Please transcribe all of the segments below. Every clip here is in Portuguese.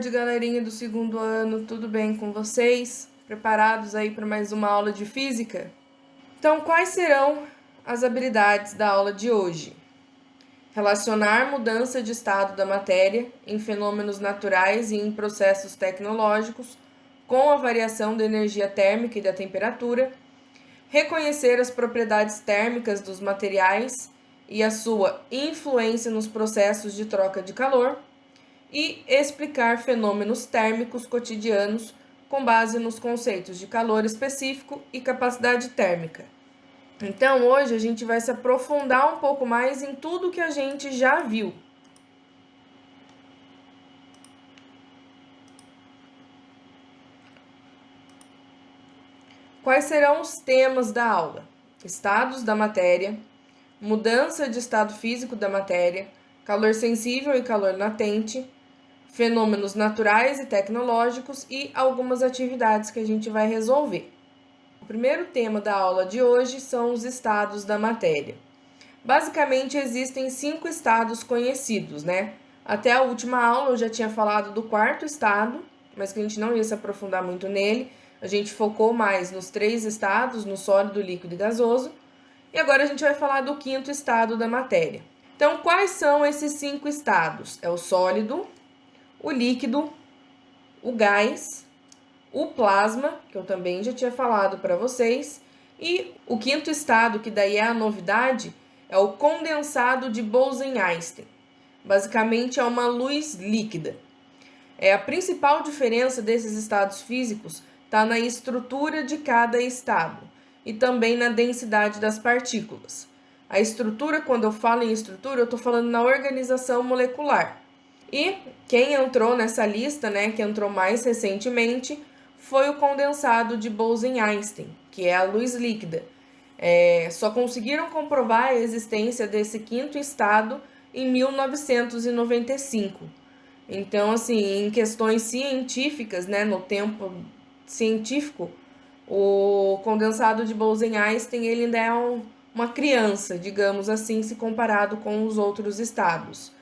tarde, galerinha do segundo ano, tudo bem com vocês? Preparados aí para mais uma aula de física? Então, quais serão as habilidades da aula de hoje? Relacionar mudança de estado da matéria em fenômenos naturais e em processos tecnológicos com a variação da energia térmica e da temperatura, reconhecer as propriedades térmicas dos materiais e a sua influência nos processos de troca de calor, e explicar fenômenos térmicos cotidianos com base nos conceitos de calor específico e capacidade térmica. Então, hoje a gente vai se aprofundar um pouco mais em tudo que a gente já viu. Quais serão os temas da aula? Estados da matéria, mudança de estado físico da matéria, calor sensível e calor latente, fenômenos naturais e tecnológicos e algumas atividades que a gente vai resolver. O primeiro tema da aula de hoje são os estados da matéria. Basicamente, existem 5 estados conhecidos, né? Até a última aula eu já tinha falado do quarto estado, mas que a gente não ia se aprofundar muito nele. A gente focou mais nos 3 estados, no sólido, líquido e gasoso. E agora a gente vai falar do quinto estado da matéria. Então, quais são esses 5 estados? É o sólido, o líquido, o gás, o plasma, que eu também já tinha falado para vocês, e o quinto estado, que daí é a novidade, é o condensado de Bose-Einstein. Basicamente é uma luz líquida. A principal diferença desses estados físicos está na estrutura de cada estado e também na densidade das partículas. A estrutura, quando eu falo em estrutura, eu estou falando na organização molecular. E quem entrou nessa lista, né, que entrou mais recentemente, foi o condensado de Bose-Einstein, que é a luz líquida. Só conseguiram comprovar a existência desse quinto estado em 1995. Então, assim, em questões científicas, né, no tempo científico, o condensado de Bose-Einstein ele ainda é uma criança, digamos assim, se comparado com os outros estados.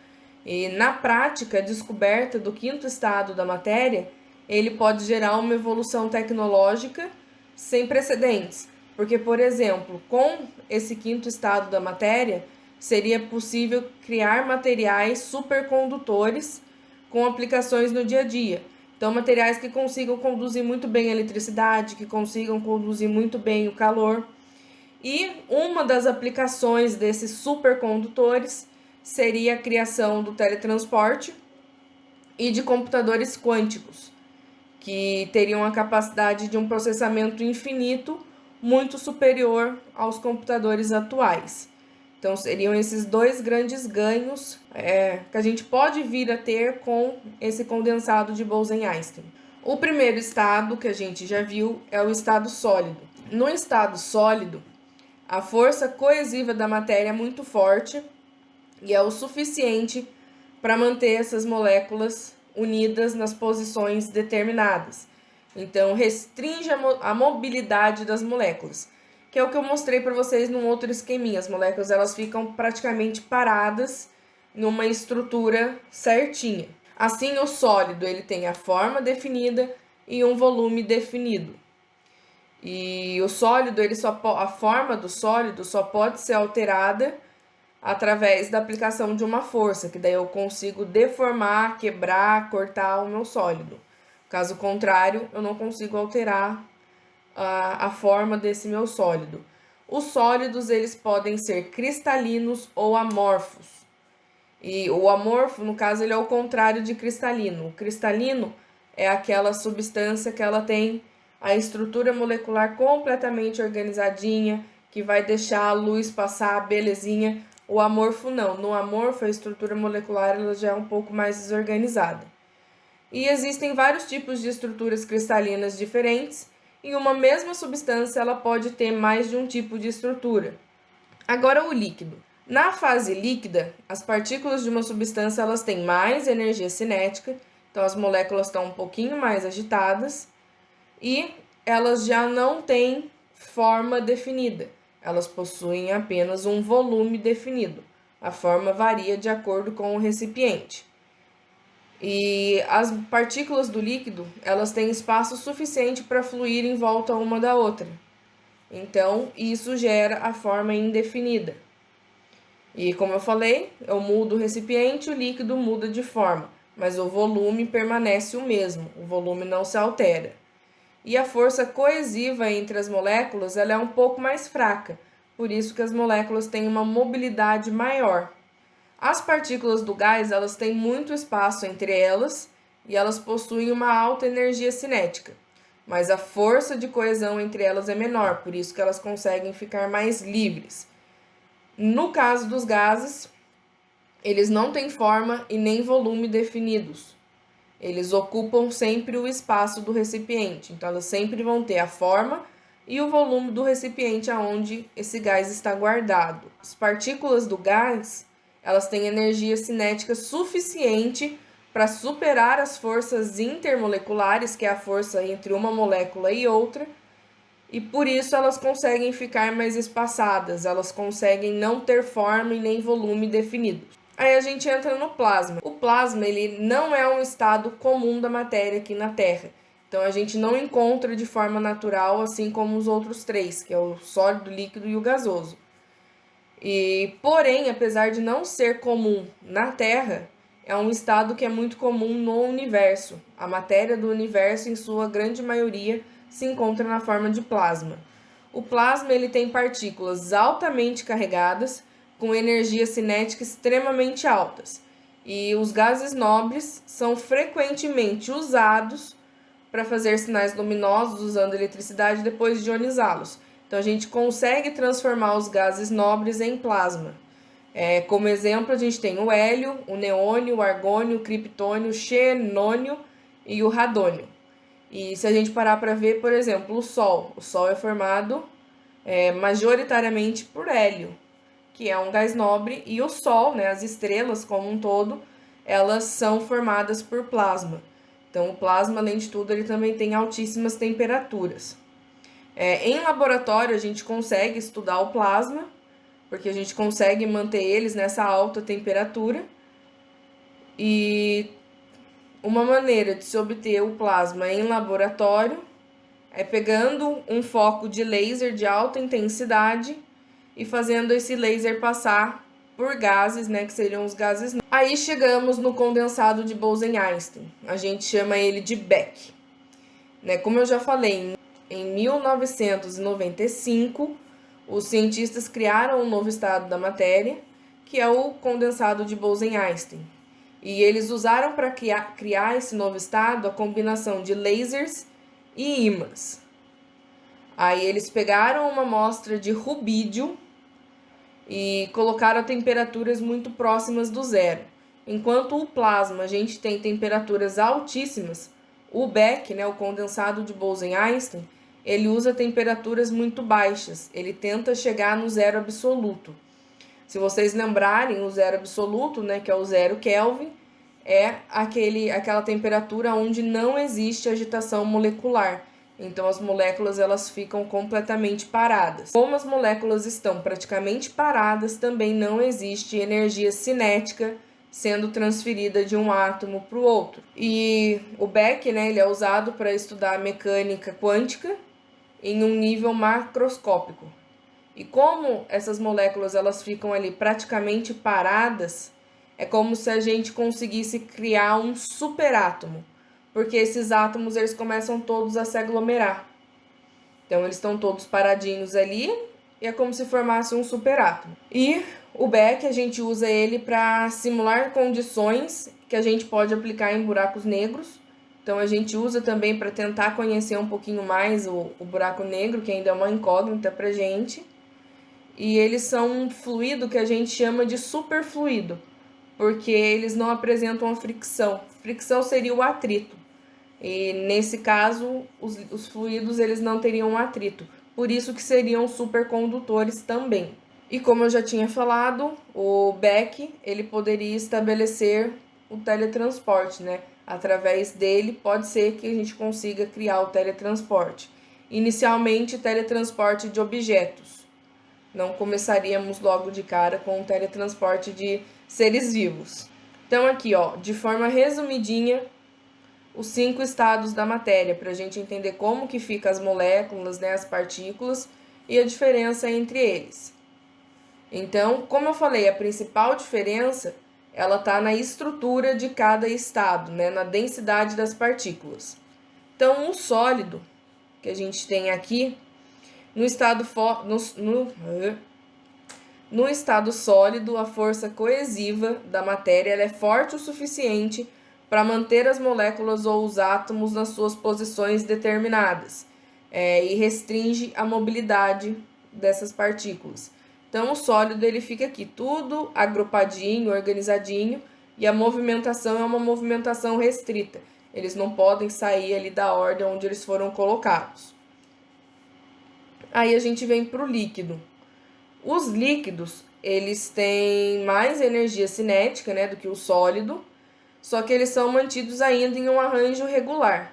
E na prática, a descoberta do quinto estado da matéria, ele pode gerar uma evolução tecnológica sem precedentes. Porque, por exemplo, com esse quinto estado da matéria, seria possível criar materiais supercondutores com aplicações no dia a dia. Então, materiais que consigam conduzir muito bem a eletricidade, que consigam conduzir muito bem o calor. E uma das aplicações desses supercondutores seria a criação do teletransporte e de computadores quânticos, que teriam a capacidade de um processamento infinito muito superior aos computadores atuais. Então, seriam esses 2 grandes ganhos que a gente pode vir a ter com esse condensado de Bose-Einstein. O primeiro estado que a gente já viu é o estado sólido. No estado sólido, a força coesiva da matéria é muito forte e é o suficiente para manter essas moléculas unidas nas posições determinadas. Então, restringe a mobilidade das moléculas, que é o que eu mostrei para vocês num outro esqueminha. As moléculas elas ficam praticamente paradas numa estrutura certinha. Assim, o sólido ele tem a forma definida e um volume definido. E o sólido, a forma do sólido só pode ser alterada através da aplicação de uma força, que daí eu consigo deformar, quebrar, cortar o meu sólido. Caso contrário, eu não consigo alterar a forma desse meu sólido. Os sólidos, eles podem ser cristalinos ou amorfos. E o amorfo, no caso, ele é o contrário de cristalino. O cristalino é aquela substância que ela tem a estrutura molecular completamente organizadinha, que vai deixar a luz passar belezinha. O amorfo não. No amorfo, a estrutura molecular ela já é um pouco mais desorganizada. E existem vários tipos de estruturas cristalinas diferentes. Em uma mesma substância, ela pode ter mais de um tipo de estrutura. Agora, o líquido. Na fase líquida, as partículas de uma substância elas têm mais energia cinética, então as moléculas estão um pouquinho mais agitadas e elas já não têm forma definida, elas possuem apenas um volume definido. A forma varia de acordo com o recipiente. E as partículas do líquido, elas têm espaço suficiente para fluir em volta uma da outra. Então, isso gera a forma indefinida. E como eu falei, eu mudo o recipiente, o líquido muda de forma, mas o volume permanece o mesmo, o volume não se altera. E a força coesiva entre as moléculas, ela é um pouco mais fraca, por isso que as moléculas têm uma mobilidade maior. As partículas do gás, elas têm muito espaço entre elas e elas possuem uma alta energia cinética, mas a força de coesão entre elas é menor, por isso que elas conseguem ficar mais livres. No caso dos gases, eles não têm forma e nem volume definidos. Eles ocupam sempre o espaço do recipiente, então elas sempre vão ter a forma e o volume do recipiente aonde esse gás está guardado. As partículas do gás, elas têm energia cinética suficiente para superar as forças intermoleculares, que é a força entre uma molécula e outra, e por isso elas conseguem ficar mais espaçadas, elas conseguem não ter forma e nem volume definidos. Aí a gente entra no plasma. O plasma, ele não é um estado comum da matéria aqui na Terra. Então a gente não encontra de forma natural, assim como os outros três, que é o sólido, líquido e o gasoso. E, porém, apesar de não ser comum na Terra, é um estado que é muito comum no universo. A matéria do universo, em sua grande maioria, se encontra na forma de plasma. O plasma ele tem partículas altamente carregadas, com energia cinética extremamente altas. E os gases nobres são frequentemente usados para fazer sinais luminosos usando eletricidade e depois de ionizá-los. Então a gente consegue transformar os gases nobres em plasma. Como exemplo, a gente tem o hélio, o neônio, o argônio, o criptônio, o xenônio e o radônio. E se a gente parar para ver, por exemplo, o Sol é formado majoritariamente por hélio, que é um gás nobre, e o Sol, né, as estrelas como um todo, elas são formadas por plasma. Então, o plasma, além de tudo, ele também tem altíssimas temperaturas. Em laboratório, a gente consegue estudar o plasma, porque a gente consegue manter eles nessa alta temperatura. E uma maneira de se obter o plasma em laboratório é pegando um foco de laser de alta intensidade e fazendo esse laser passar por gases, né, que seriam os gases. Aí chegamos no condensado de Bose-Einstein. A gente chama ele de Beck. Né, como eu já falei, em 1995, os cientistas criaram um novo estado da matéria, que é o condensado de Bose-Einstein. E eles usaram para criar esse novo estado a combinação de lasers e ímãs. Aí eles pegaram uma amostra de rubídio e colocaram a temperaturas muito próximas do zero. Enquanto o plasma a gente tem temperaturas altíssimas, o Beck, né, o condensado de Bose-Einstein, ele usa temperaturas muito baixas, ele tenta chegar no zero absoluto. Se vocês lembrarem, o zero absoluto, né, que é o 0 Kelvin, é aquela temperatura onde não existe agitação molecular. Então as moléculas elas ficam completamente paradas. Como as moléculas estão praticamente paradas, também não existe energia cinética sendo transferida de um átomo para o outro. E o Beck, né, ele é usado para estudar a mecânica quântica em um nível macroscópico. E como essas moléculas elas ficam ali praticamente paradas, é como se a gente conseguisse criar um superátomo, porque esses átomos eles começam todos a se aglomerar. Então eles estão todos paradinhos ali e é como se formasse um superátomo. E o Beck a gente usa ele para simular condições que a gente pode aplicar em buracos negros. Então a gente usa também para tentar conhecer um pouquinho mais o buraco negro, que ainda é uma incógnita para gente. E eles são um fluido que a gente chama de superfluido, porque eles não apresentam fricção. Fricção seria o atrito. E nesse caso, os fluidos eles não teriam atrito. Por isso que seriam supercondutores também. E como eu já tinha falado, o Beck ele poderia estabelecer o teletransporte, né? Através dele pode ser que a gente consiga criar o teletransporte. Inicialmente, teletransporte de objetos. Não começaríamos logo de cara com o teletransporte de seres vivos. Então, aqui, ó, de forma resumidinha, os 5 estados da matéria, para a gente entender como que fica as moléculas, né, as partículas e a diferença entre eles. Então, como eu falei, a principal diferença, ela está na estrutura de cada estado, né, na densidade das partículas. Então, o sólido que a gente tem aqui, no estado sólido, a força coesiva da matéria ela é forte o suficiente para manter as moléculas ou os átomos nas suas posições determinadas, e restringe a mobilidade dessas partículas. Então, o sólido ele fica aqui tudo agrupadinho, organizadinho, e a movimentação é uma movimentação restrita. Eles não podem sair ali da ordem onde eles foram colocados. Aí a gente vem para o líquido. Os líquidos, eles têm mais energia cinética, né, do que o sólido, só que eles são mantidos ainda em um arranjo regular.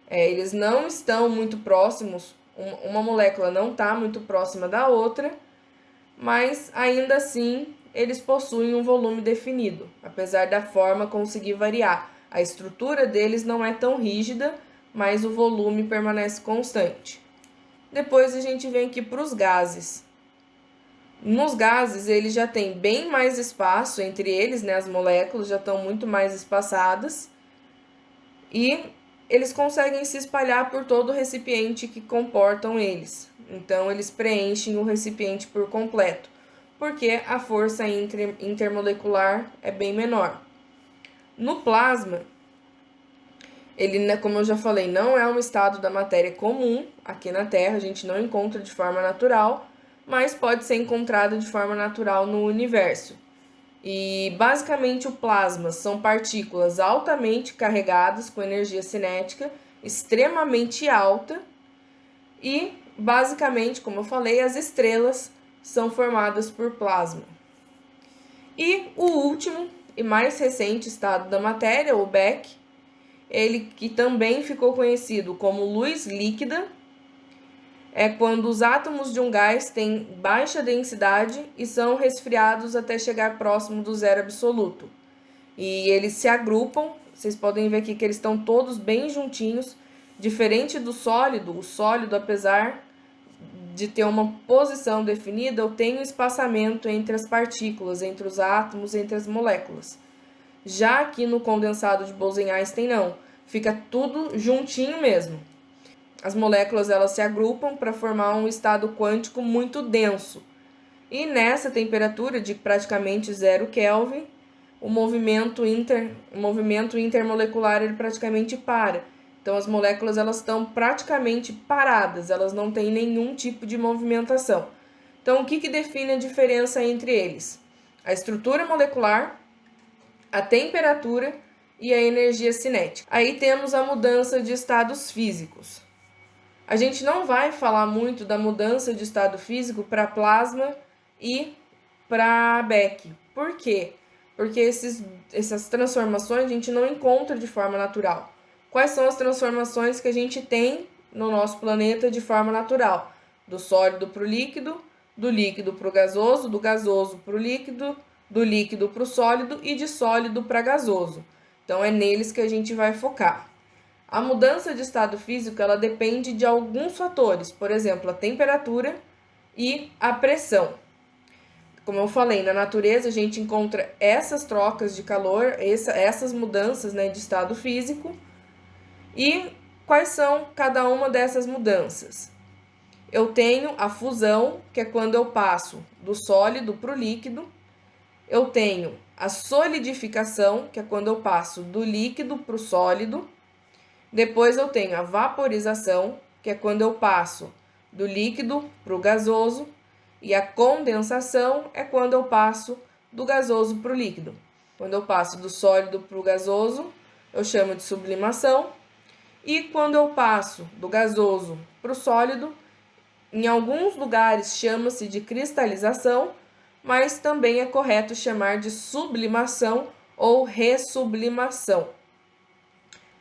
Eles não estão muito próximos, uma molécula não está muito próxima da outra, mas ainda assim eles possuem um volume definido, apesar da forma conseguir variar. A estrutura deles não é tão rígida, mas o volume permanece constante. Depois a gente vem aqui para os gases. Nos gases, eles já têm bem mais espaço entre eles, né? As moléculas já estão muito mais espaçadas e eles conseguem se espalhar por todo o recipiente que comportam eles. Então, eles preenchem o recipiente por completo, porque a força intermolecular é bem menor. No plasma, ele, como eu já falei, não é um estado da matéria comum aqui na Terra, a gente não encontra de forma natural, mas pode ser encontrado de forma natural no universo. E basicamente o plasma são partículas altamente carregadas com energia cinética extremamente alta e basicamente, como eu falei, as estrelas são formadas por plasma. E o último e mais recente estado da matéria, o Beck, ele que também ficou conhecido como luz líquida, é quando os átomos de um gás têm baixa densidade e são resfriados até chegar próximo do zero absoluto. E eles se agrupam, vocês podem ver aqui que eles estão todos bem juntinhos, diferente do sólido. O sólido, apesar de ter uma posição definida, eu tenho espaçamento entre as partículas, entre os átomos, entre as moléculas. Já aqui no condensado de Bose-Einstein, não. Fica tudo juntinho mesmo. As moléculas elas se agrupam para formar um estado quântico muito denso. E nessa temperatura de praticamente 0 Kelvin, o movimento intermolecular ele praticamente para. Então as moléculas elas estão praticamente paradas, elas não têm nenhum tipo de movimentação. Então o que define a diferença entre eles? A estrutura molecular, a temperatura e a energia cinética. Aí temos a mudança de estados físicos. A gente não vai falar muito da mudança de estado físico para plasma e para Beck. Por quê? Porque essas transformações a gente não encontra de forma natural. Quais são as transformações que a gente tem no nosso planeta de forma natural? Do sólido para o líquido, do líquido para o gasoso, do gasoso para o líquido, do líquido para o sólido e de sólido para gasoso. Então, é neles que a gente vai focar. A mudança de estado físico ela depende de alguns fatores, por exemplo, a temperatura e a pressão. Como eu falei, na natureza a gente encontra essas trocas de calor, essas mudanças, né, de estado físico. E quais são cada uma dessas mudanças? Eu tenho a fusão, que é quando eu passo do sólido para o líquido. Eu tenho a solidificação, que é quando eu passo do líquido para o sólido. Depois eu tenho a vaporização, que é quando eu passo do líquido para o gasoso. E a condensação é quando eu passo do gasoso para o líquido. Quando eu passo do sólido para o gasoso, eu chamo de sublimação. E quando eu passo do gasoso para o sólido, em alguns lugares chama-se de cristalização, mas também é correto chamar de sublimação ou ressublimação.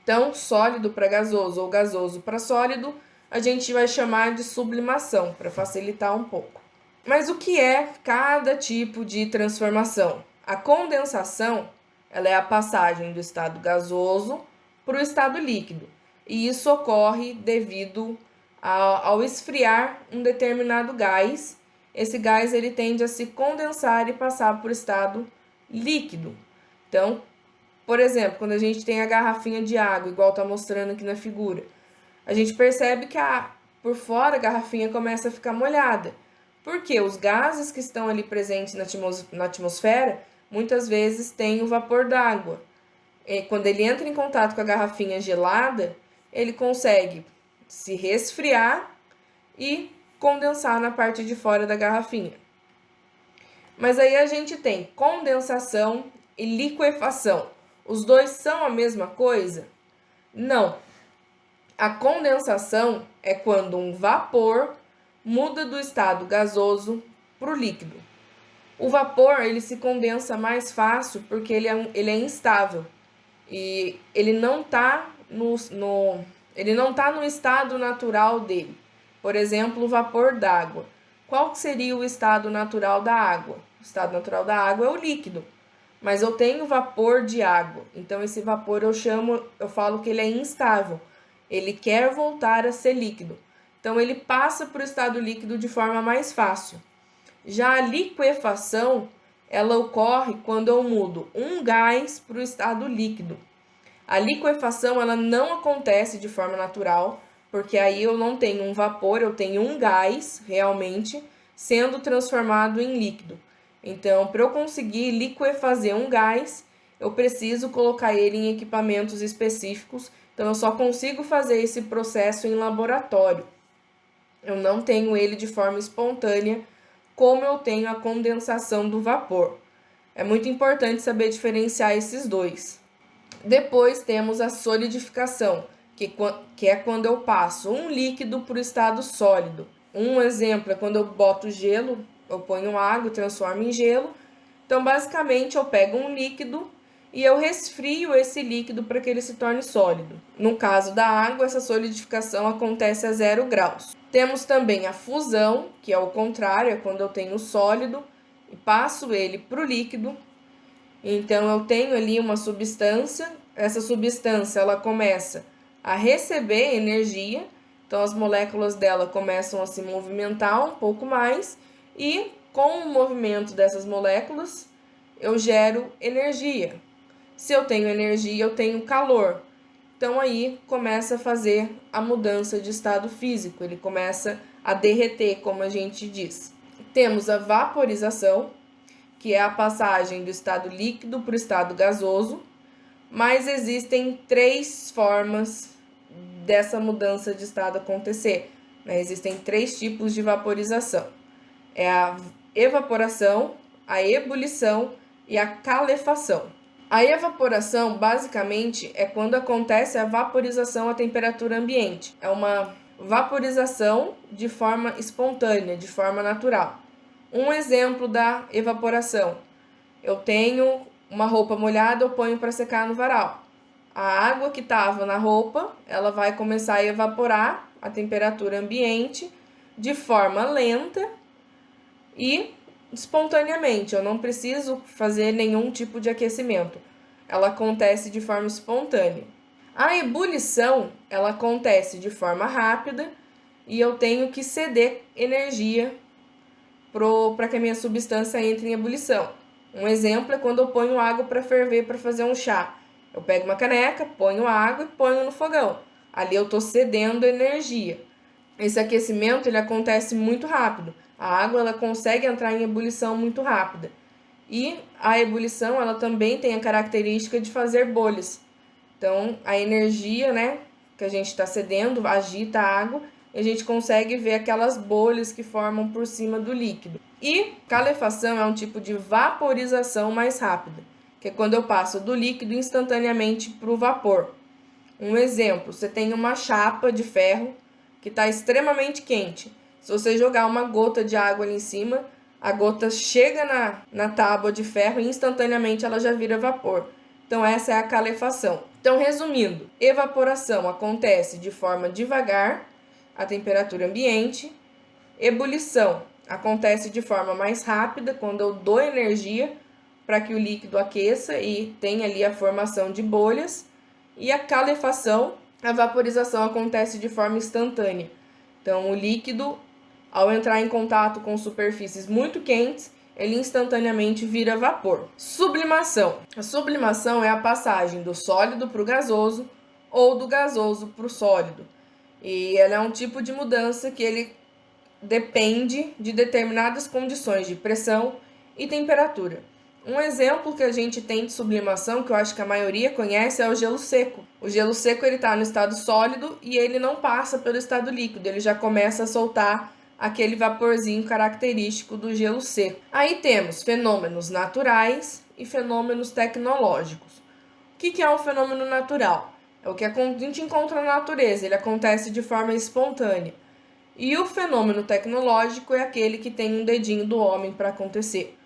Então, sólido para gasoso ou gasoso para sólido, a gente vai chamar de sublimação, para facilitar um pouco. Mas o que é cada tipo de transformação? A condensação ela é a passagem do estado gasoso para o estado líquido. E isso ocorre devido ao esfriar um determinado gás. Esse gás ele tende a se condensar e passar por estado líquido. Então, por exemplo, quando a gente tem a garrafinha de água, igual está mostrando aqui na figura, a gente percebe que por fora a garrafinha começa a ficar molhada. Porque os gases que estão ali presentes na atmosfera, muitas vezes têm o vapor d'água. Quando ele entra em contato com a garrafinha gelada, ele consegue se resfriar e condensar na parte de fora da garrafinha. Mas aí a gente tem condensação e liquefação. Os dois são a mesma coisa? Não. A condensação é quando um vapor muda do estado gasoso para o líquido. O vapor ele se condensa mais fácil porque ele é instável e ele não está no estado natural dele. Por exemplo, o vapor d'água. Qual seria o estado natural da água? O estado natural da água é o líquido. Mas eu tenho vapor de água. Então esse vapor eu falo que ele é instável. Ele quer voltar a ser líquido. Então ele passa para o estado líquido de forma mais fácil. Já a liquefação, ela ocorre quando eu mudo um gás para o estado líquido. A liquefação ela não acontece de forma natural, porque aí eu não tenho um vapor, eu tenho um gás realmente sendo transformado em líquido. Então, para eu conseguir liquefazer um gás, eu preciso colocar ele em equipamentos específicos. Então, eu só consigo fazer esse processo em laboratório. Eu não tenho ele de forma espontânea, como eu tenho a condensação do vapor. É muito importante saber diferenciar esses dois. Depois temos a solidificação, que é quando eu passo um líquido para o estado sólido. Um exemplo é quando eu boto gelo, eu ponho água e transformo em gelo. Então, basicamente, eu pego um líquido e eu resfrio esse líquido para que ele se torne sólido. No caso da água, essa solidificação acontece a 0 graus. Temos também a fusão, que é o contrário, é quando eu tenho o sólido e passo ele para o líquido. Então, eu tenho ali uma substância, essa substância ela começa a receber energia, então as moléculas dela começam a se movimentar um pouco mais e com o movimento dessas moléculas eu gero energia. Se eu tenho energia, eu tenho calor. Então aí começa a fazer a mudança de estado físico, ele começa a derreter, como a gente diz. Temos a vaporização, que é a passagem do estado líquido para o estado gasoso, mas existem 3 formas dessa mudança de estado acontecer, né? Existem 3 tipos de vaporização. É a evaporação, a ebulição e a calefação. A evaporação, basicamente, é quando acontece a vaporização à temperatura ambiente. É uma vaporização de forma espontânea, de forma natural. Um exemplo da evaporação. Eu tenho uma roupa molhada, eu ponho para secar no varal. A água que estava na roupa, ela vai começar a evaporar à temperatura ambiente de forma lenta e espontaneamente. Eu não preciso fazer nenhum tipo de aquecimento. Ela acontece de forma espontânea. A ebulição, ela acontece de forma rápida e eu tenho que ceder energia para que a minha substância entre em ebulição. Um exemplo é quando eu ponho água para ferver para fazer um chá. Eu pego uma caneca, ponho água e ponho no fogão. Ali eu estou cedendo energia. Esse aquecimento ele acontece muito rápido. A água ela consegue entrar em ebulição muito rápida. E a ebulição ela também tem a característica de fazer bolhas. Então, a energia, né, que a gente está cedendo agita a água e a gente consegue ver aquelas bolhas que formam por cima do líquido. E calefação é um tipo de vaporização mais rápida, que é quando eu passo do líquido instantaneamente para o vapor. Um exemplo, você tem uma chapa de ferro que está extremamente quente. Se você jogar uma gota de água ali em cima, a gota chega na tábua de ferro e instantaneamente ela já vira vapor. Então essa é a calefação. Então, resumindo, evaporação acontece de forma devagar, a temperatura ambiente. Ebulição acontece de forma mais rápida, quando eu dou energia para que o líquido aqueça e tenha ali a formação de bolhas. E a calefação, a vaporização acontece de forma instantânea. Então, o líquido, ao entrar em contato com superfícies muito quentes, ele instantaneamente vira vapor. Sublimação. A sublimação é a passagem do sólido para o gasoso ou do gasoso para o sólido. E ela é um tipo de mudança que ele depende de determinadas condições de pressão e temperatura. Um exemplo que a gente tem de sublimação, que eu acho que a maioria conhece, é o gelo seco. O gelo seco ele está no estado sólido e ele não passa pelo estado líquido, ele já começa a soltar aquele vaporzinho característico do gelo seco. Aí temos fenômenos naturais e fenômenos tecnológicos. O que é um fenômeno natural? É o que a gente encontra na natureza, ele acontece de forma espontânea. E o fenômeno tecnológico é aquele que tem um dedinho do homem para acontecer.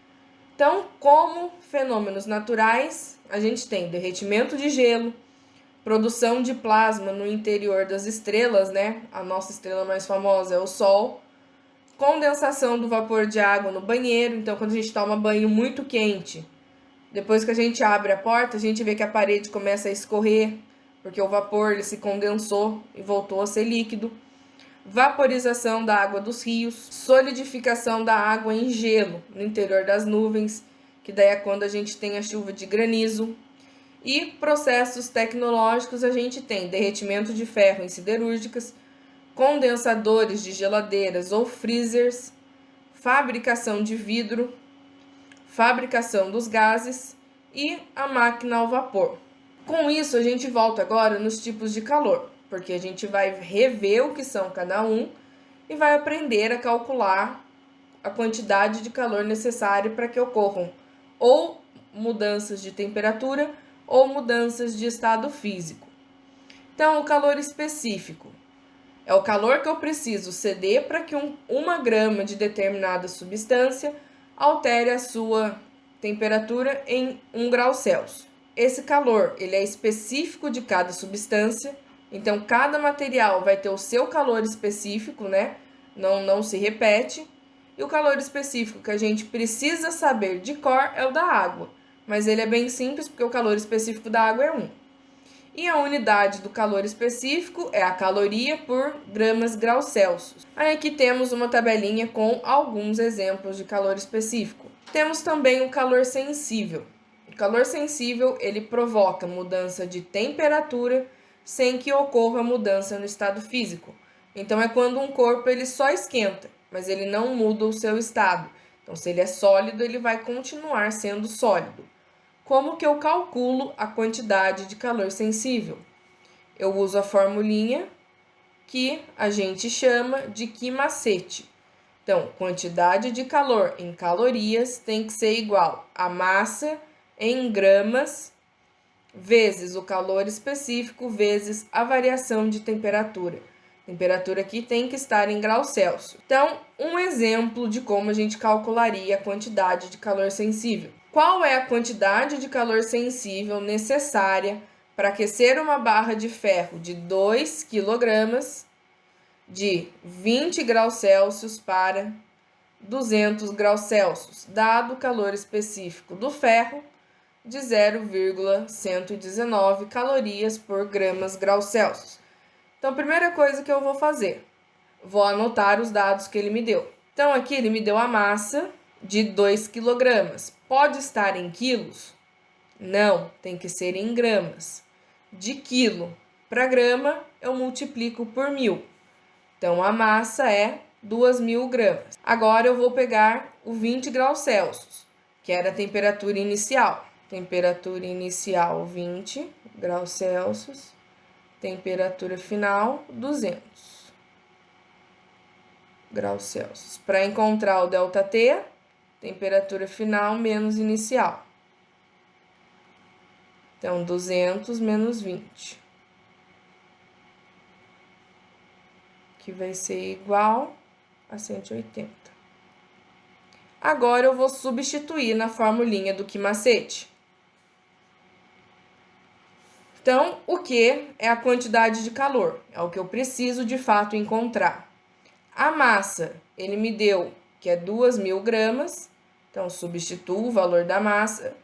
Então, como fenômenos naturais, a gente tem derretimento de gelo, produção de plasma no interior das estrelas, né? A nossa estrela mais famosa é o Sol. Condensação do vapor de água no banheiro. Então, quando a gente toma banho muito quente, depois que a gente abre a porta, a gente vê que a parede começa a escorrer, porque o vapor ele se condensou e voltou a ser líquido. Vaporização da água dos rios, solidificação da água em gelo no interior das nuvens, que daí é quando a gente tem a chuva de granizo. E processos tecnológicos, a gente tem derretimento de ferro em siderúrgicas, condensadores de geladeiras ou freezers, fabricação de vidro, fabricação dos gases e a máquina ao vapor. Com isso, a gente volta agora nos tipos de calor, porque a gente vai rever o que são cada um e vai aprender a calcular a quantidade de calor necessária para que ocorram ou mudanças de temperatura ou mudanças de estado físico. Então, o calor específico é o calor que eu preciso ceder para que 1 grama de determinada substância altere a sua temperatura em 1 grau Celsius. Esse calor ele é específico de cada substância, então cada material vai ter o seu calor específico, né? Não se repete. E o calor específico que a gente precisa saber de cor é o da água, mas ele é bem simples porque o calor específico da água é 1. E a unidade do calor específico é a caloria por gramas graus Celsius. Aí aqui temos uma tabelinha com alguns exemplos de calor específico. Temos também o calor sensível. O calor sensível, ele provoca mudança de temperatura sem que ocorra mudança no estado físico. Então, é quando um corpo ele só esquenta, mas ele não muda o seu estado. Então, se ele é sólido, ele vai continuar sendo sólido. Como que eu calculo a quantidade de calor sensível? Eu uso a formulinha que a gente chama de Key macete. Então, quantidade de calor em calorias tem que ser igual a massa em gramas vezes o calor específico vezes a variação de temperatura. Temperatura aqui tem que estar em graus Celsius. Então, um exemplo de como a gente calcularia a quantidade de calor sensível. Qual é a quantidade de calor sensível necessária para aquecer uma barra de ferro de 2 kg de 20 graus Celsius para 200 graus Celsius, dado o calor específico do ferro de 0,119 calorias por gramas graus Celsius. Então, a primeira coisa que eu vou fazer, vou anotar os dados que ele me deu. Então, aqui ele me deu a massa de 2 kg. Pode estar em quilos? Não, tem que ser em gramas. De quilo para grama, eu multiplico por 1000. Então, a massa é 2.000 gramas. Agora, eu vou pegar o 20 graus Celsius, que era a temperatura inicial. Temperatura inicial, 20 graus Celsius. Temperatura final, 200 graus Celsius. Para encontrar o ΔT, temperatura final menos inicial. Então, 200 menos 20. Que vai ser igual a 180. Agora, eu vou substituir na formulinha do Key macete. Então, o que é a quantidade de calor? É o que eu preciso de fato encontrar. A massa, ele me deu que é 2.000 gramas Então, substituo o valor da massa.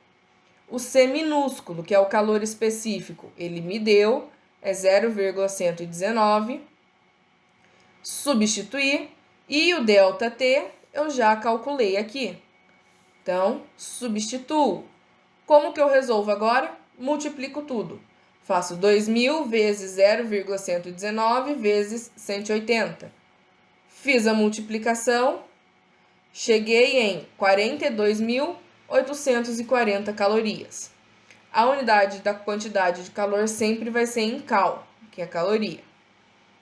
O C minúsculo, que é o calor específico, ele me deu, é 0,119. Substituir. E o ΔT eu já calculei aqui. Então, substituo. Como que eu resolvo agora? Multiplico tudo. Faço 2.000 vezes 0,119 vezes 180. Fiz a multiplicação, cheguei em 42.840 calorias. A unidade da quantidade de calor sempre vai ser em cal, que é caloria.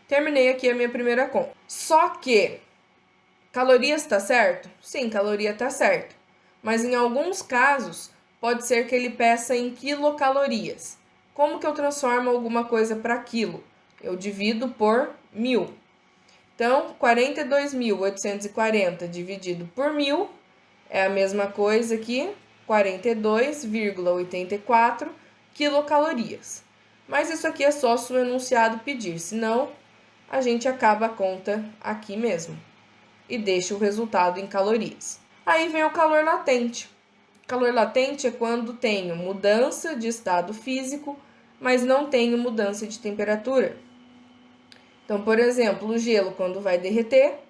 Terminei aqui a minha primeira conta. Só que, calorias está certo? Sim, caloria está certo. Mas em alguns casos, pode ser que ele peça em quilocalorias. Como que eu transformo alguma coisa para quilo? Eu divido por 1.000. Então, 42.840 dividido por 1.000 é a mesma coisa que 42,84 quilocalorias. Mas isso aqui é só se o enunciado pedir, senão a gente acaba a conta aqui mesmo e deixa o resultado em calorias. Aí vem o calor latente. Calor latente é quando tenho mudança de estado físico, mas não tenho mudança de temperatura. Então, por exemplo, o gelo, quando vai derreter,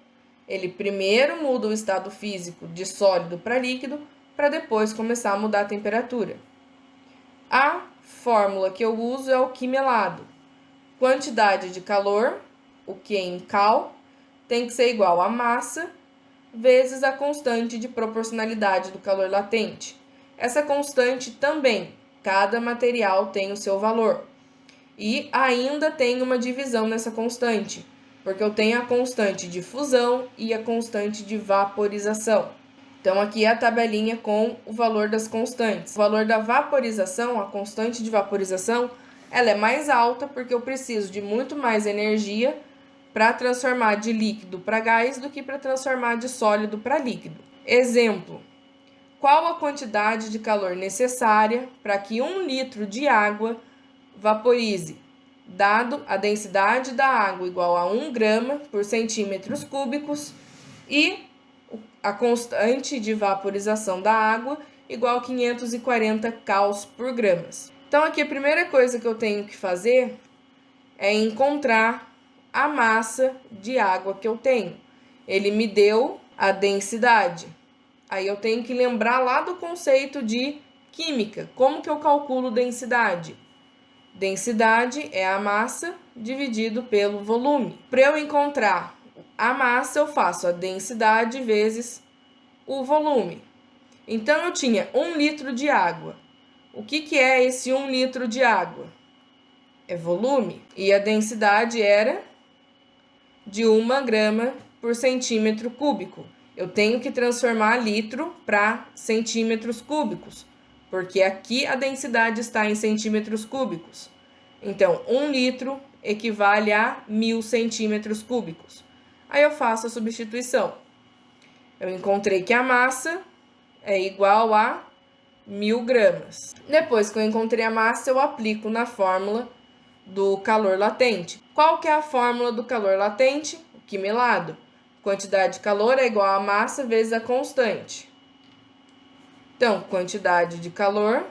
ele primeiro muda o estado físico de sólido para líquido, para depois começar a mudar a temperatura. A fórmula que eu uso é o Q melado. Quantidade de calor, o Q em cal, tem que ser igual a massa vezes a constante de proporcionalidade do calor latente. Essa constante também, cada material tem o seu valor. E ainda tem uma divisão nessa constante, porque eu tenho a constante de fusão e a constante de vaporização. Então, aqui é a tabelinha com o valor das constantes. O valor da vaporização, a constante de vaporização, ela é mais alta porque eu preciso de muito mais energia para transformar de líquido para gás do que para transformar de sólido para líquido. Exemplo: qual a quantidade de calor necessária para que 1 litro de água vaporize, dado a densidade da água igual a 1 grama por centímetros cúbicos e a constante de vaporização da água igual a 540 cals por gramas. Então, aqui a primeira coisa que eu tenho que fazer é encontrar a massa de água que eu tenho. Ele me deu a densidade. Aí eu tenho que lembrar lá do conceito de química. Como que eu calculo densidade? Densidade é a massa dividido pelo volume. Para eu encontrar a massa, eu faço a densidade vezes o volume. Então, eu tinha 1 litro de água. O que é esse 1 litro de água? É volume. E a densidade era de 1 grama por centímetro cúbico. Eu tenho que transformar litro para centímetros cúbicos, porque aqui a densidade está em centímetros cúbicos. Então, 1 litro equivale a 1.000 centímetros cúbicos. Aí eu faço a substituição. Eu encontrei que a massa é igual a 1.000 gramas. Depois que eu encontrei a massa, eu aplico na fórmula do calor latente. Qual que é a fórmula do calor latente? O Q melado. Quantidade de calor é igual a massa vezes a constante. Então, quantidade de calor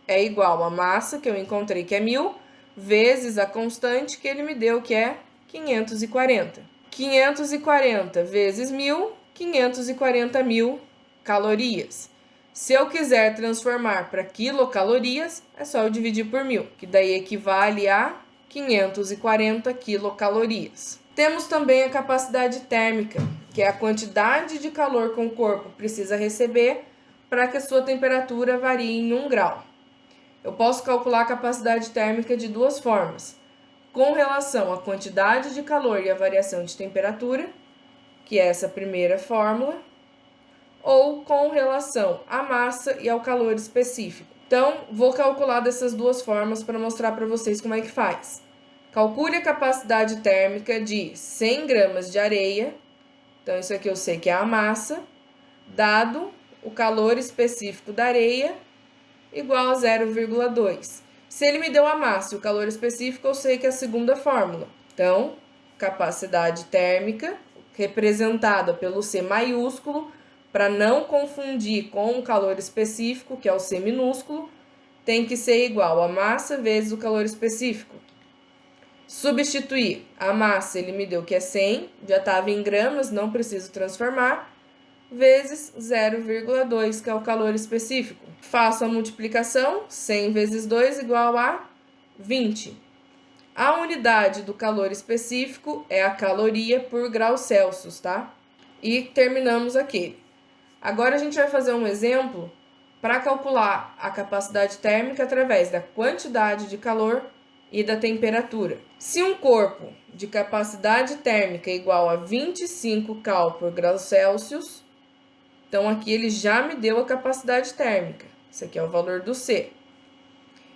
é igual a massa, que eu encontrei que é 1.000, vezes a constante que ele me deu, que é 540. 540 vezes 1.000, 540.000 calorias. Se eu quiser transformar para quilocalorias, é só eu dividir por 1.000, que daí equivale a 540 quilocalorias. Temos também a capacidade térmica, que é a quantidade de calor que o corpo precisa receber para que a sua temperatura varie em 1 grau. Eu posso calcular a capacidade térmica de duas formas: com relação à quantidade de calor e à variação de temperatura, que é essa primeira fórmula, ou com relação à massa e ao calor específico. Então, vou calcular dessas duas formas para mostrar para vocês como é que faz. Calcule a capacidade térmica de 100 gramas de areia, então isso aqui eu sei que é a massa, dado o calor específico da areia, igual a 0,2. Se ele me deu a massa e o calor específico, eu sei que é a segunda fórmula. Então, capacidade térmica, representada pelo C maiúsculo, para não confundir com o calor específico, que é o C minúsculo, tem que ser igual a massa vezes o calor específico. Substituir a massa, ele me deu que é 100, já estava em gramas, não preciso transformar, vezes 0,2, que é o calor específico. Faço a multiplicação, 100 vezes 2 igual a 20. A unidade do calor específico é a caloria por graus Celsius, tá? E terminamos aqui. Agora a gente vai fazer um exemplo para calcular a capacidade térmica através da quantidade de calor e da temperatura. Se um corpo de capacidade térmica é igual a 25 cal por graus Celsius, então aqui ele já me deu a capacidade térmica. Isso aqui é o valor do C.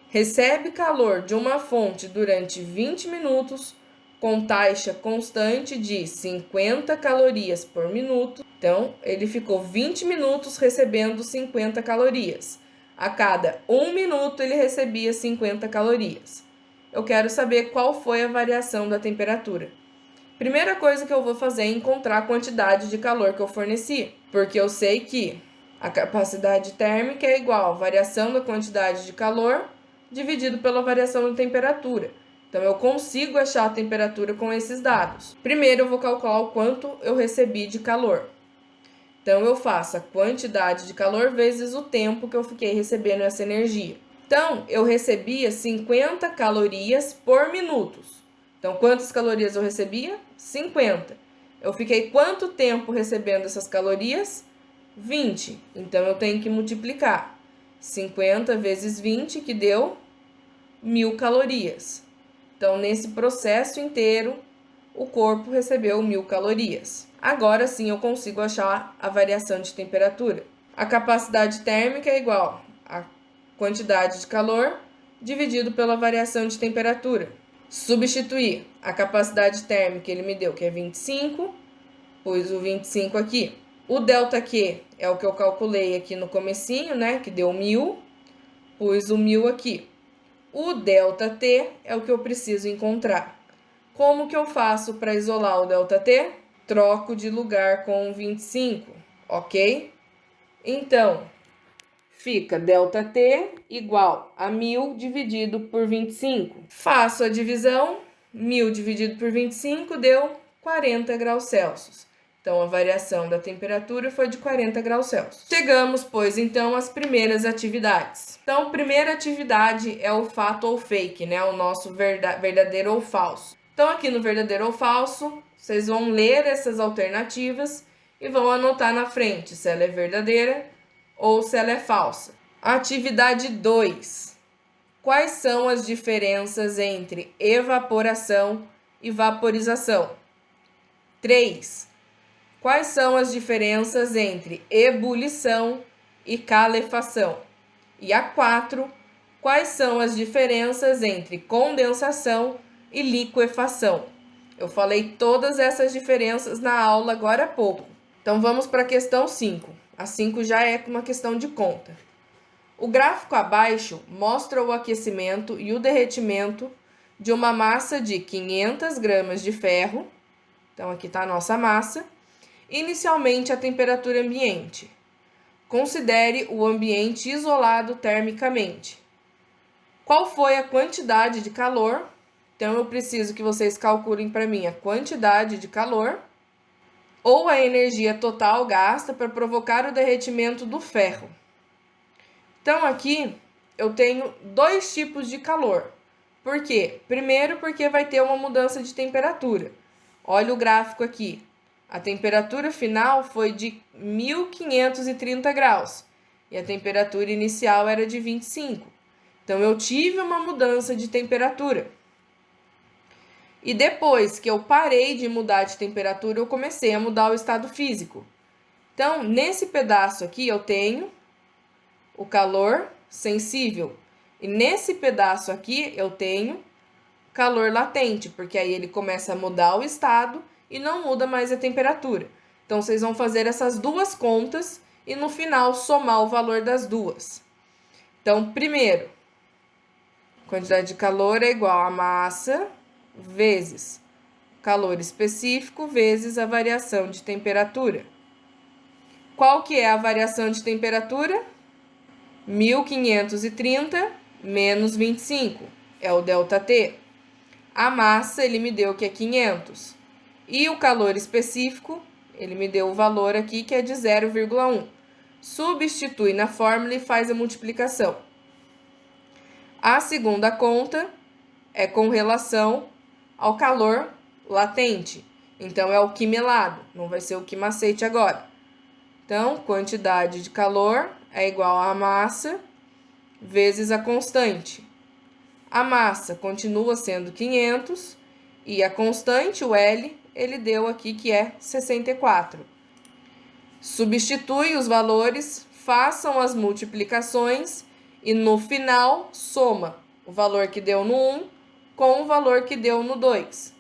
Recebe calor de uma fonte durante 20 minutos com taxa constante de 50 calorias por minuto. Então, ele ficou 20 minutos recebendo 50 calorias. A cada 1 minuto, ele recebia 50 calorias. Eu quero saber qual foi a variação da temperatura. Primeira coisa que eu vou fazer é encontrar a quantidade de calor que eu forneci, porque eu sei que a capacidade térmica é igual à variação da quantidade de calor dividido pela variação da temperatura. Então, eu consigo achar a temperatura com esses dados. Primeiro, eu vou calcular o quanto eu recebi de calor. Então, eu faço a quantidade de calor vezes o tempo que eu fiquei recebendo essa energia. Então, eu recebia 50 calorias por minuto. Então, quantas calorias eu recebia? 50. Eu fiquei quanto tempo recebendo essas calorias? 20. Então, eu tenho que multiplicar 50 vezes 20, que deu 1000 calorias. Então, nesse processo inteiro, o corpo recebeu 1000 calorias. Agora sim eu consigo achar a variação de temperatura. A capacidade térmica é igual a quantidade de calor dividido pela variação de temperatura. Substituir a capacidade térmica, ele me deu que é 25, pus o 25 aqui. O ΔQ é o que eu calculei aqui no comecinho, né, que deu 1000, pus o 1000 aqui. O ΔT é o que eu preciso encontrar. Como que eu faço para isolar o ΔT? Troco de lugar com o 25, ok? Então, fica ΔT igual a 1000 dividido por 25. Faço a divisão, 1000 dividido por 25 deu 40 graus Celsius. Então, a variação da temperatura foi de 40 graus Celsius. Chegamos, pois, então, às primeiras atividades. Então, primeira atividade é o fato ou fake, né? O nosso verdadeiro ou falso. Então, aqui no verdadeiro ou falso, vocês vão ler essas alternativas e vão anotar na frente se ela é verdadeira ou se ela é falsa. Atividade 2. Quais são as diferenças entre evaporação e vaporização? 3. Quais são as diferenças entre ebulição e calefação? E a 4. Quais são as diferenças entre condensação e liquefação? Eu falei todas essas diferenças na aula agora há pouco. Então, vamos para a questão 5. A 5 já é uma questão de conta. O gráfico abaixo mostra o aquecimento e o derretimento de uma massa de 500 gramas de ferro. Então, aqui está a nossa massa. Inicialmente, a temperatura ambiente. Considere o ambiente isolado termicamente. Qual foi a quantidade de calor? Então, eu preciso que vocês calculem para mim a quantidade de calor ou a energia total gasta para provocar o derretimento do ferro. Então, aqui eu tenho dois tipos de calor. Por quê? Primeiro, porque vai ter uma mudança de temperatura. Olha o gráfico aqui. A temperatura final foi de 1530 graus e a temperatura inicial era de 25. Então, eu tive uma mudança de temperatura. E depois que eu parei de mudar de temperatura, eu comecei a mudar o estado físico. Então, nesse pedaço aqui, eu tenho o calor sensível. E nesse pedaço aqui, eu tenho calor latente, porque aí ele começa a mudar o estado e não muda mais a temperatura. Então, vocês vão fazer essas duas contas e no final somar o valor das duas. Então, primeiro, a quantidade de calor é igual a massa vezes calor específico vezes a variação de temperatura. Qual que é a variação de temperatura? 1530 menos 25, é o ΔT. A massa, ele me deu que é 500. E o calor específico, ele me deu o valor aqui que é de 0,1. Substitui na fórmula e faz a multiplicação. A segunda conta é com relação ao calor latente. Então, é o quimelado, não vai ser o quimacete agora. Então, quantidade de calor é igual a massa vezes a constante. A massa continua sendo 500 e a constante, o L, ele deu aqui que é 64. Substitui os valores, façam as multiplicações e no final soma o valor que deu no 1 com o valor que deu no 2.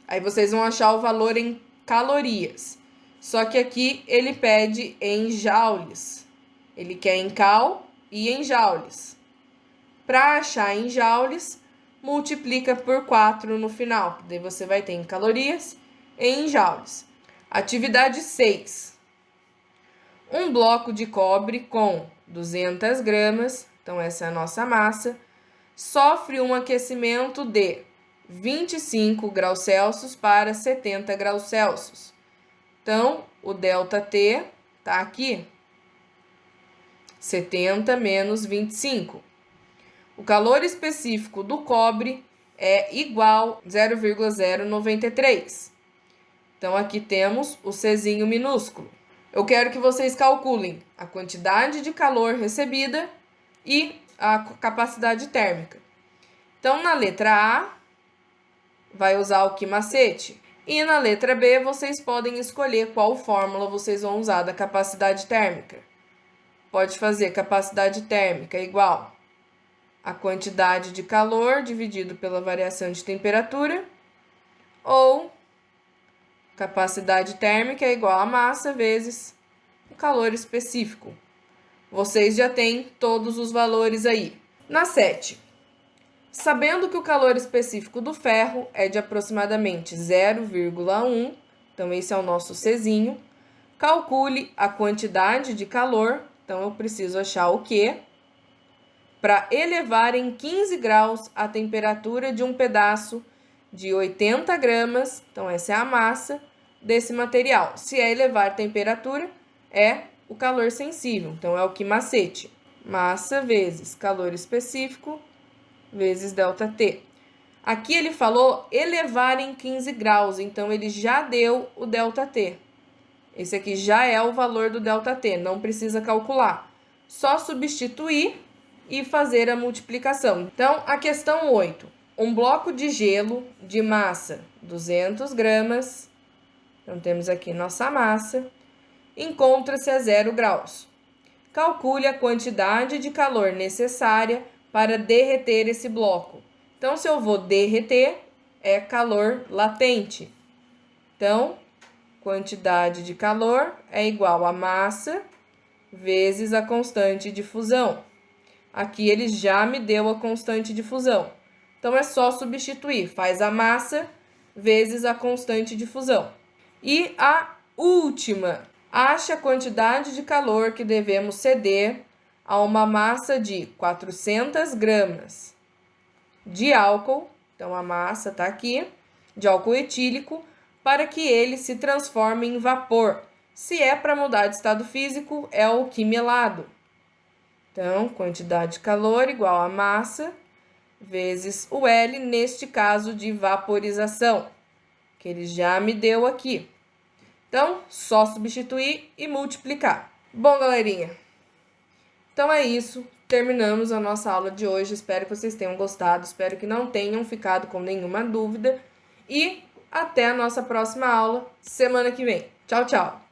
Aí vocês vão achar o valor em calorias. Só que aqui ele pede em joules. Ele quer em cal e em joules. Para achar em joules, multiplica por 4 no final. Daí você vai ter em calorias e em joules. Atividade 6. Um bloco de cobre com 200 gramas, então essa é a nossa massa, sofre um aquecimento de 25 graus Celsius para 70 graus Celsius. Então, o ΔT está aqui, 70 menos 25. O calor específico do cobre é igual a 0,093. Então, aqui temos o Czinho minúsculo. Eu quero que vocês calculem a quantidade de calor recebida e a capacidade térmica. Então, na letra A, vai usar o quimacete. E na letra B, vocês podem escolher qual fórmula vocês vão usar da capacidade térmica. Pode fazer capacidade térmica igual a quantidade de calor dividido pela variação de temperatura, ou capacidade térmica é igual a massa vezes o calor específico. Vocês já têm todos os valores aí. Na 7. Sabendo que o calor específico do ferro é de aproximadamente 0,1, então esse é o nosso Czinho, calcule a quantidade de calor, então eu preciso achar o Q, para elevar em 15 graus a temperatura de um pedaço de 80 gramas, então essa é a massa desse material. Se é elevar a temperatura, é o calor sensível, então é o quimacete. Massa vezes calor específico vezes ΔT. Aqui ele falou elevar em 15 graus, então ele já deu o ΔT. Esse aqui já é o valor do ΔT, não precisa calcular. Só substituir e fazer a multiplicação. Então, a questão 8. Um bloco de gelo de massa 200 gramas, então temos aqui nossa massa, encontra-se a 0 graus. Calcule a quantidade de calor necessária para derreter esse bloco. Então, se eu vou derreter, é calor latente. Então, quantidade de calor é igual a massa vezes a constante de fusão. Aqui ele já me deu a constante de fusão. Então, é só substituir. Faz a massa vezes a constante de fusão. E a última, acha a quantidade de calor que devemos ceder a uma massa de 400 gramas de álcool, então a massa está aqui, de álcool etílico, para que ele se transforme em vapor. Se é para mudar de estado físico, é o quimelado. Então, quantidade de calor igual a massa vezes o L, neste caso de vaporização, que ele já me deu aqui. Então, só substituir e multiplicar. Bom, galerinha, então é isso. Terminamos a nossa aula de hoje. Espero que vocês tenham gostado. Espero que não tenham ficado com nenhuma dúvida. E até a nossa próxima aula, semana que vem. Tchau, tchau!